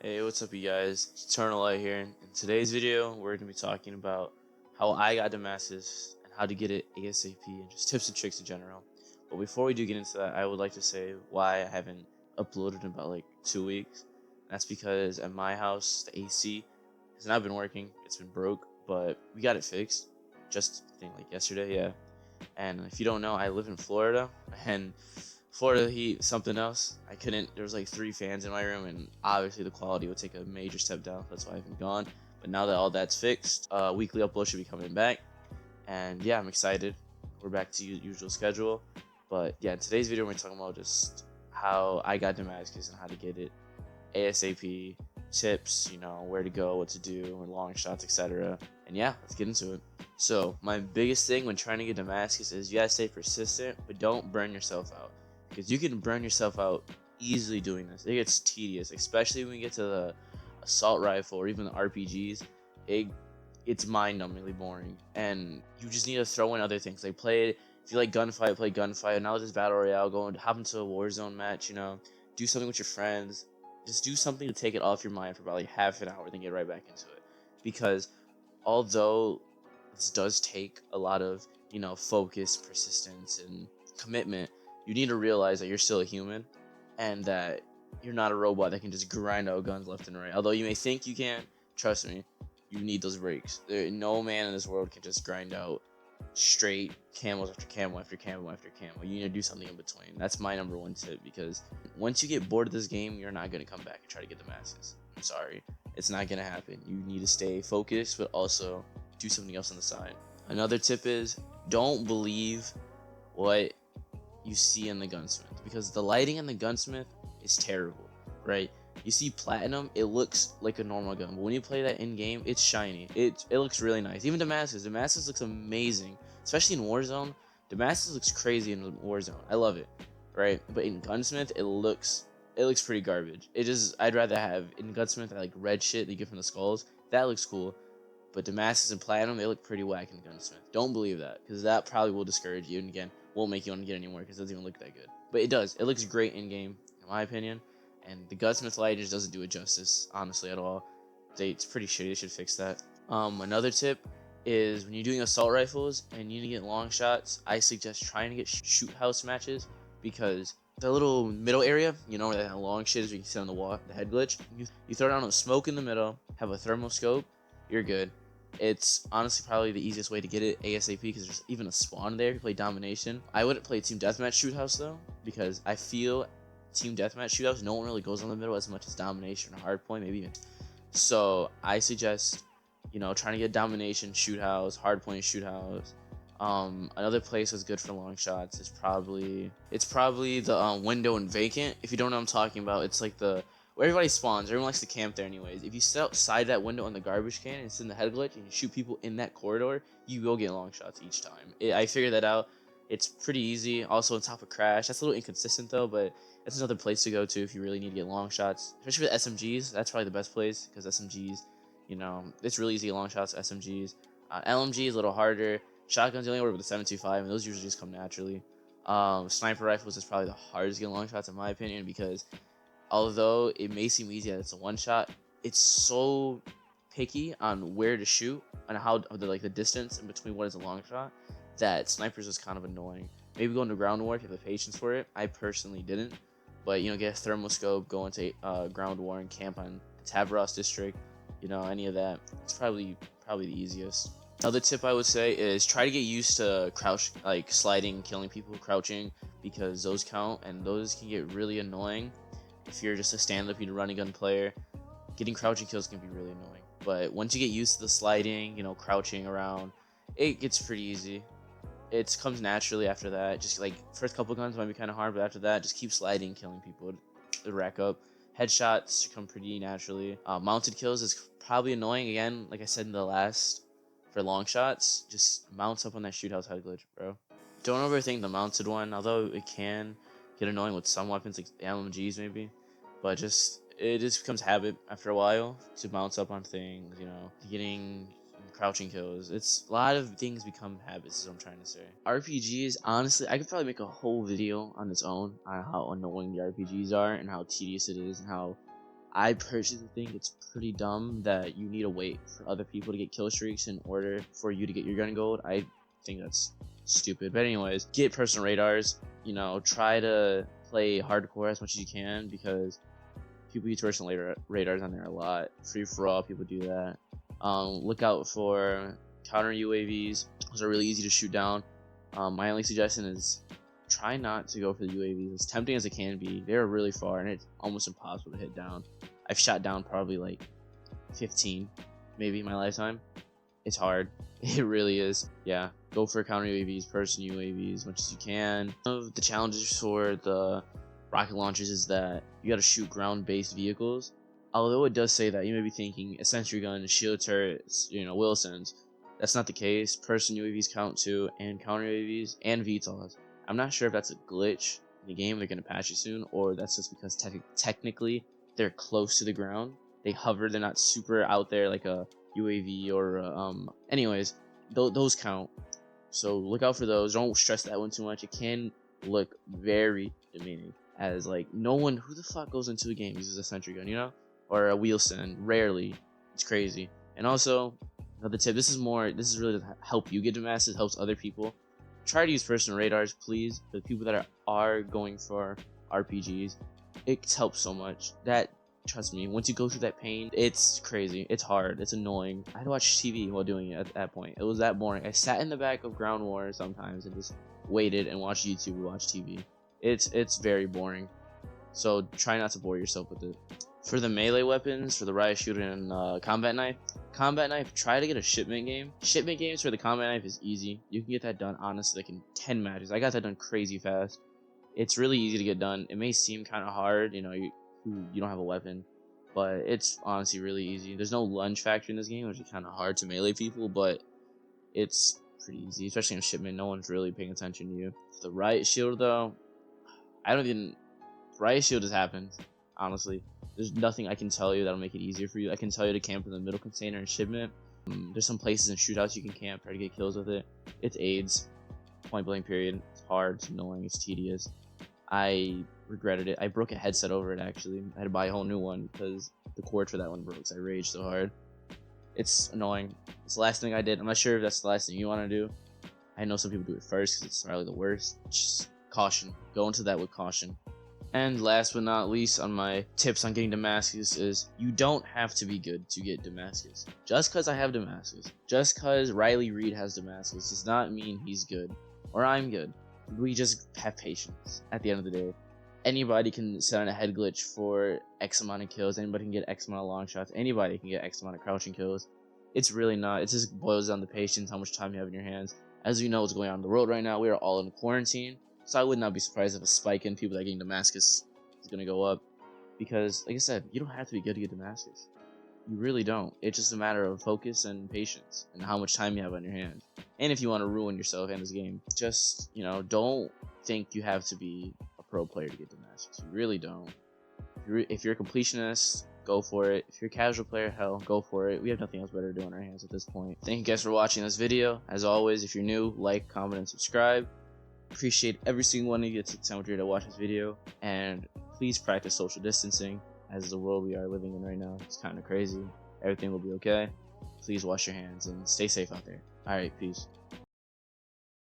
Hey, what's up, you guys? It's Eternal Light here. In today's video, we're going to be talking about how I got Damascus and how to get it ASAP and just tips and tricks in general. But before we do get into that, I would like to say why I haven't uploaded in about like 2 weeks. That's because at my house, the AC has not been working. It's been broke, but we got it fixed. Just, I think, like yesterday, yeah. And if you don't know, I live in Florida, and Florida heat, something else. I couldn't. There was like 3 fans in my room, and obviously the quality would take a major step down. That's why I haven't gone. But now that all that's fixed, weekly upload should be coming back, and yeah, I'm excited. We're back to usual schedule. But yeah, in today's video, we're talking about just how I got Damascus and how to get it ASAP, tips, where to go, what to do, and long shots, etc. And yeah, let's get into it. So my biggest thing when trying to get Damascus is you gotta stay persistent, but don't burn yourself out, because you can burn yourself out easily doing this. It gets tedious, especially when you get to the assault rifle or even the RPGs. It's mind-numbingly boring, and you just need to throw in other things. Like if you like gunfight, play gunfight. Now this battle royale, go and hop into a Warzone match. Do something with your friends. Just do something to take it off your mind for about like half an hour, then get right back into it. Because although this does take a lot of focus, persistence, and commitment, you need to realize that you're still a human, and that you're not a robot that can just grind out guns left and right. Although you may think you can, trust me, you need those breaks. No man in this world can just grind out straight camos after camo after camo after camo. You need to do something in between. That's my number one tip, because once you get bored of this game, you're not going to come back and try to get the masses. I'm sorry. It's not going to happen. You need to stay focused, but also do something else on the side. Another tip is don't believe what you see in the Gunsmith, because the lighting in the Gunsmith is terrible, right? You see platinum, it looks like a normal gun, but when you play that in game, it's shiny. It looks really nice. Even Damascus looks amazing, especially in Warzone. Damascus looks crazy in Warzone. I love it, right? But in Gunsmith, it looks pretty garbage. I'd rather have in Gunsmith like red shit that you get from the skulls. That looks cool. But Damascus and Platinum, they look pretty whack in Gunsmith. Don't believe that, because that probably will discourage you, and again, won't make you want to get anymore because it doesn't even look that good. But it does. It looks great in game, in my opinion. And the Gunsmith light just doesn't do it justice, honestly, at all. It's pretty shitty. They should fix that. Another tip is when you're doing assault rifles and you need to get long shots, I suggest trying to get shoot house matches, because the little middle area, where that long shit is, where you can sit on the wall, the head glitch. You throw down a smoke in the middle, have a thermoscope, you're good. It's honestly probably the easiest way to get it ASAP, because there's even a spawn there if you play domination. I wouldn't play team deathmatch shoot house though, because I feel team deathmatch shoot house, no one really goes on the middle as much as domination or hardpoint, maybe even. So I suggest trying to get domination shoot house, hardpoint shoot house. Another place that's good for long shots is probably the window and vacant. If you don't know what I'm talking about, it's like where everybody spawns. Everyone likes to camp there anyways. If you sit outside that window on the garbage can and sit in the head glitch and you shoot people in that corridor, you will get long shots each time. I figured that out. It's pretty easy. Also on top of Crash. That's a little inconsistent though, but that's another place to go to if you really need to get long shots. Especially with SMGs, that's probably the best place, because SMGs, it's really easy to get long shots with SMGs. LMG is a little harder. Shotguns, you only work with the 725, and those usually just come naturally. Sniper rifles is probably the hardest to get long shots in my opinion, because although it may seem easy that it's a one shot, it's so picky on where to shoot and how the distance in between what is a long shot, that snipers is kind of annoying. Maybe go into ground war if you have the patience for it. I personally didn't, but get a thermoscope, go into ground war and camp on the Tavros district. Any of that. It's probably the easiest. Another tip I would say is try to get used to crouch, like sliding, killing people, crouching, because those count, and those can get really annoying. If you're just a stand-up, run and gun player, getting crouching kills can be really annoying. But once you get used to the sliding, crouching around, it gets pretty easy. It comes naturally after that. Just like first couple guns might be kind of hard, but after that, just keep sliding, killing people. It'll rack up. Headshots come pretty naturally. Mounted kills is probably annoying. Again, like I said in the last, for long shots, just mounts up on that shoot house head glitch, bro. Don't overthink the mounted one, although it can get annoying with some weapons, like LMGs maybe. But it just becomes habit after a while to bounce up on things, getting crouching kills. It's a lot of things become habits, is what I'm trying to say. RPGs, honestly, I could probably make a whole video on its own on how annoying the RPGs are and how tedious it is and how I personally think it's pretty dumb that you need to wait for other people to get kill streaks in order for you to get your gun gold. I think that's stupid. But anyways, get personal radars. You know, try to play hardcore as much as you can because people use personal radars on there a lot. Free for all, people do that. Look out for counter UAVs. Those are really easy to shoot down. My only suggestion is try not to go for the UAVs. As tempting as it can be, they're really far and it's almost impossible to hit down. I've shot down probably like 15 maybe in my lifetime. It's hard. It really is. Yeah, go for counter UAVs, person UAVs as much as you can. One of the challenges for the rocket launchers is that you got to shoot ground-based vehicles. Although it does say that, you may be thinking a sentry gun, shield turrets, you know, Wilsons. That's not the case. Person UAVs count too, and counter UAVs and VTOLs. I'm not sure if that's a glitch in the game. They're gonna patch it soon, or that's just because technically they're close to the ground. They hover. They're not super out there like a UAV or anyways, those count. So look out for those. Don't stress that one too much. It can look very demeaning, as like no one who the fuck goes into a game uses a sentry gun, you know, or a Wheelson. Rarely. It's crazy. And also another tip. This is really to help you get Damascus. Helps other people. Try to use personal radars, please. For the people that are going for RPGs, it helps so much. That, trust me, once you go through that pain, it's crazy. It's hard. It's annoying. I had to watch TV while doing it at that point. It was that boring. I sat in the back of Ground War sometimes and just waited and watched YouTube or watch TV. It's very boring. So try not to bore yourself with it. For the melee weapons, for the riot shooter and combat knife, try to get a shipment game. Shipment games for the combat knife is easy. You can get that done honestly like in 10 matches. I got that done crazy fast. It's really easy to get done. It may seem kind of hard, you know, you don't have a weapon, but it's honestly really easy. There's no lunge factor in this game, which is kind of hard to melee people, but it's pretty easy, especially in shipment. No one's really paying attention to you. For the riot shield though, riot shield just happens, honestly. There's nothing I can tell you that'll make it easier for you. I can tell you to camp in the middle container and shipment. There's some places in shootouts you can camp, try to get kills with it. It's AIDS, point blank period. It's hard, it's annoying, it's tedious. I regretted it. I broke a headset over it actually. I had to buy a whole new one because the cord for that one broke, so I raged so hard. It's annoying. It's the last thing I did. I'm not sure if that's the last thing you want to do. I know some people do it first because it's probably the worst. Just caution. Go into that with caution. And last but not least on my tips on getting Damascus is you don't have to be good to get Damascus. Just because I have Damascus, just because Riley Reid has Damascus does not mean he's good or I'm good. We just have patience at the end of the day. Anybody can set on a head glitch for X amount of kills. Anybody can get X amount of long shots. Anybody can get X amount of crouching kills. It's really not. It just boils down to patience, how much time you have in your hands. As you know what's going on in the world right now, we are all in quarantine. So I would not be surprised if a spike in people that are getting Damascus is going to go up. Because, like I said, you don't have to be good to get Damascus. You really don't. It's just a matter of focus and patience and how much time you have on your hands. And if you want to ruin yourself in this game, just, you know, don't think you have to be a pro player to get Damascus. You really don't. If you're a completionist, go for it. If you're a casual player, hell, go for it. We have nothing else better to do on our hands at this point. Thank you guys for watching this video. As always, if you're new, like, comment, and subscribe. Appreciate every single one of you that took time to watch this video. And please practice social distancing, as the world we are living in right now. It's kind of crazy. Everything will be okay. Please wash your hands and stay safe out there. Alright, peace.